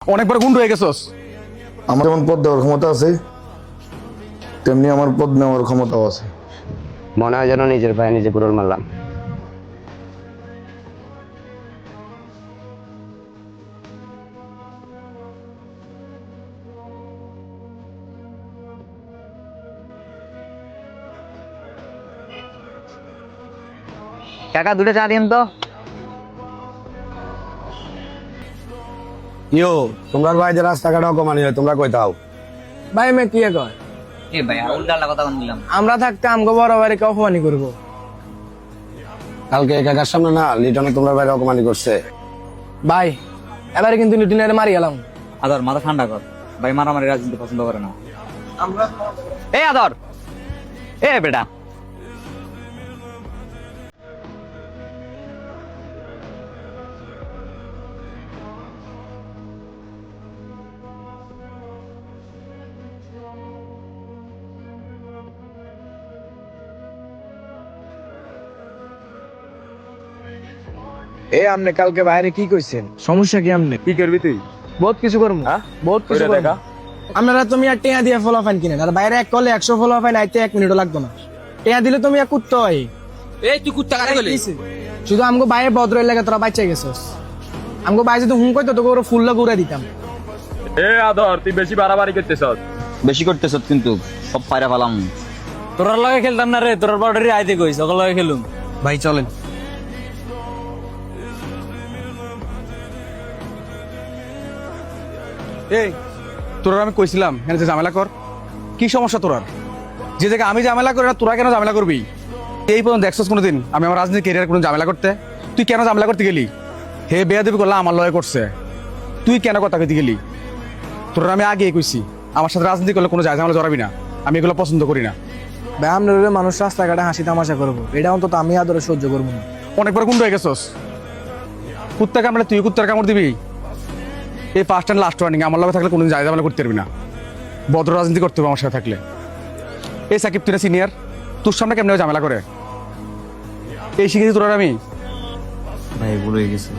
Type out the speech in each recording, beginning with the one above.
অনেকবার গুন্ড হয়ে গেছস। আমার যেমন পদ দেওয়ার ক্ষমতা আছে তেমনি আমার পদ নেওয়ার ক্ষমতাও আছে। মনে হয় যেন নিজের পায়ে নিজে কুড়োল মারলাম। কাকা দুটো চা দিন তো। ইয়ো তোমরা ভাই যে রাস্তাঘাট অকমানি হয় তোমরা কই থাও? ভাই মে কি কয় এ ভাই উল্টা কথা বললাম। আমরা থাকতে আমগো বড় ভাইকে অপমানি করবো। কালকে কাকার সামনে না লিটনে তোমরা ভাই অকমানি করছে। ভাই এবারে কিন্তু লিটনের মারি গেলাম। আদর মাথা ঠান্ডা কর ভাই, মারামারি রাজনীতি পছন্দ করে না। এ আদর, এ বেটা এ আমনে কালকে বাইরে কি কইছেন? সমস্যা কি আমনে? কি করবি তুই? বহুত কিছু করবো, বহুত কিছু ওইটা দেখা। আপনারা তুমি আর টেয়া দিয়ে ফলাফাইন কিনেন, আর বাইরে এক কলে 100 ফলাফাইন আইতে 1 মিনিটও লাগতো না। টেয়া দিলে তুমি এক কুত্তা হয়। এই তুই কুত্তা কারে গলি? শুধু আমগো বাইরে ভদ্র লাগে তোরা বাচ্চা গেছস। আমগো বাইরে যদি হুম কইতো তোকে ওরা ফুল গুড়া দিতাম। এ আদর, তুই বেশি বাড়াবাড়ি করতেছস। বেশি করতেছ কিন্তু সব পায়রা পালাম। তোরার লগে খেলতাম না রে, তোরার বর্ডারি আইতে কই সকল লগে খেলুম। ভাই চলেন। এই তোরা আমি কইছিলাম এখানে যে ঝামেলা কর। কি সমস্যা তোর? যে জায়গায় আমি ঝামেলা করি না তোরা কেন ঝামেলা করবি? এই পর্যন্ত দেখছস কোনোদিন আমি আমার রাজনীতি ক্যারিয়ার কোনো ঝামেলা করতে? তুই কেন ঝামেলা করতে গেলি? হে বেয়াদবি করলা আমার লয় করছে, তুই কেন কথা কইতে গেলি? তোরা আমি আগে কইছি আমার সাথে রাজনীতি করলে কোনো ঝামেলা জড়াবি না, আমি এগুলো পছন্দ করি না। ভাই আপনার মানুষ রাস্তাঘাটে হাসি তামাশা করবো, এটা অন্তত আমি আদরে সহ্য করবো না। অনেকবার গুন্ড হয়ে গেছস। কুত্তা কামড়ে তুই কুত্তার কামড় দিবি? এই ফার্স্ট অ্যান্ড লাস্ট ওয়ার্নিং, আমার লগে থাকলে কোনোদিন যায় ঝামেলা করতে পারবি না। ভদ্র রাজনীতি করতে হবে আমার সাথে থাকলে। এই সাকিব তুই না সিনিয়র, তোর সামনে কেমনে ঝামেলা করে এই শিখেছি তোর আর আমি। ভাই ভুল হয়ে গেছে।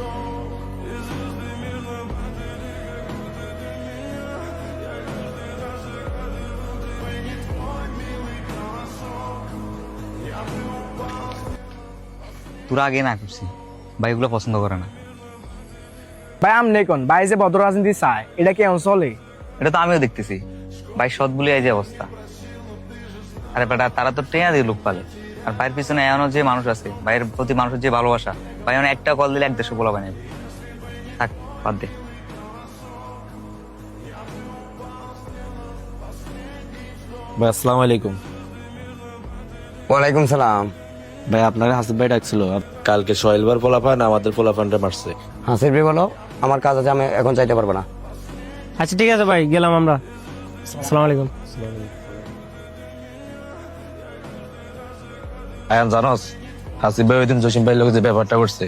তোরা আগে না করছি ভাই, এগুলো পছন্দ করে না। ভাই আমনে কোন ভাই যে ভদ্র রাজনীতি চায় এটা কি এখন চলে? এটা তো আমিও দেখতেছি ভাই, সৎ বলে এই যে অবস্থা। আরে বেটা তারা তো টেয়া দিয়ে লোক পালে, আর ভাইয়ের পিছনে এমনও যে মানুষ আছে, ভাইয়ের প্রতি মানুষের যে ভালোবাসা, ভাই মানে একটা কল দিলে 100 বলা বানাবে। থাক বাদ দে। ভাই আসসালামু আলাইকুম। ওয়ালাইকুম সালাম। ভাই আপনারা হাসিব ভাই ডাকছিল, আর কালকে সোহেলবার পোলাপান আমাদের পোলাপানটা মারছে। হাসির ভাই বলো আমার কাজ আছে, আমি এখন চাইতে পারবো না। আচ্ছা ঠিক আছে ভাই, গেলাম আমরা। আসসালামু আলাইকুম। আয়ান জানোস হাসিব ভাই ওই দিন জসিম ভাইয়ের লোক যে ব্যাপারটা করছে,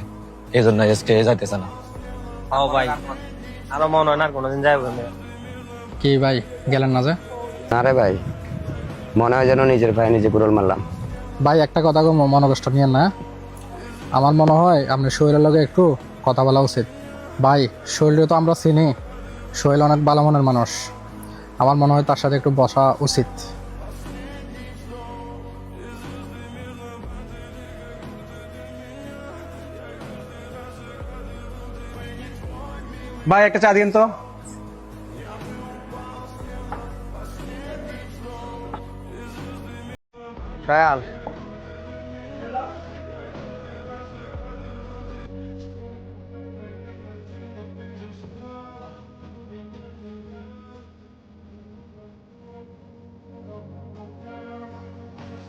এই জন্য আজকে যাইতেছে না। ও ভাই আরো মনে হয় না কোনোদিন যাইবো না। কি ভাই গেলেন না যে? না রে ভাই, মনে হয় যেন নিজের পায়ে নিজে কুড়োল মারলাম। ভাই একটা কথা মনে কষ্ট নিয়েন না। আমার মনে হয় আপনার সোহেলের লগে একটু কথা বলা উচিত। ভাই সোহেলকে তো আমরা চিনি, সোহেল অনেক ভালো মনের মানুষ, আমার মনে হয় তার সাথে একটু বসা উচিত। ভাই একটা চা দিন তো। শায়াল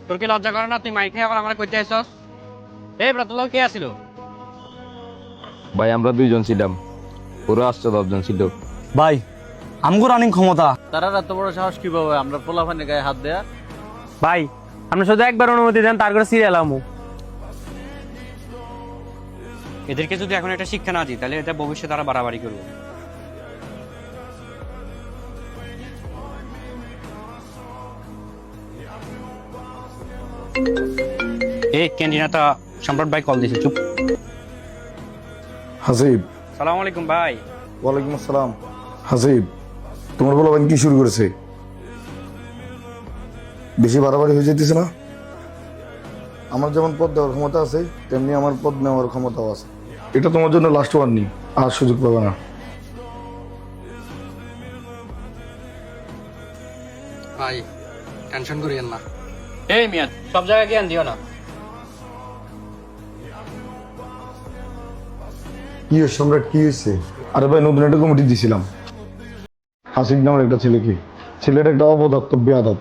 তোর কি লজ্জা করে না? তুই মাইক খেয়ে আবার আমার কইতে আইছস? এই ব্রাত লোক কে আছিল? ভাই আমরা 2 জন ছিলাম, পুরো আসছে 10 জন ছিল। ভাই আমগো রানিং ক্ষমতা। তারা এত বড় সাহস কিভাবে আমরা পোলাপানের গায়ে হাত দেয়া? ভাই আপনি শুধু একবার অনুমতি দেন, তার করে সিরিয়াল আমু। এদেরকে যদি এখন একটা শিক্ষা না দিই তাহলে এটা ভবিষ্যতে তারা বাড়াবাড়ি করবে। এই ক্যান্টিনাটা সম্রাট ভাই কল দিয়েছে, চুপ। হাসিব, সালাম আলাইকুম ভাই। ওয়ালাইকুম আসসালাম। হাসিব, তোমার বলো কি শুরু করেছে? বেশি বাড়াবাড়ি হয়ে যেতেছে না? আমার যেমন পদ দেওয়ার ক্ষমতা আছে, তেমনি আমার পদ নেওয়ার ক্ষমতাও আছে। এটা তোমার জন্য লাস্ট ওয়ার্নিং, আর সুযোগ পাবে না। ভাই টেনশন করিয়েন না। এই মিয়া সব জায়গায় জ্ঞান দিও না। কি হয়েছে সম্রাট, কি হয়েছে? আরে ভাই, নতুন একটা কমিটি দিছিলাম। হাসিব নামের একটা ছেলেকে, ছেলেটা একটা অপদার্থ বেয়াদব।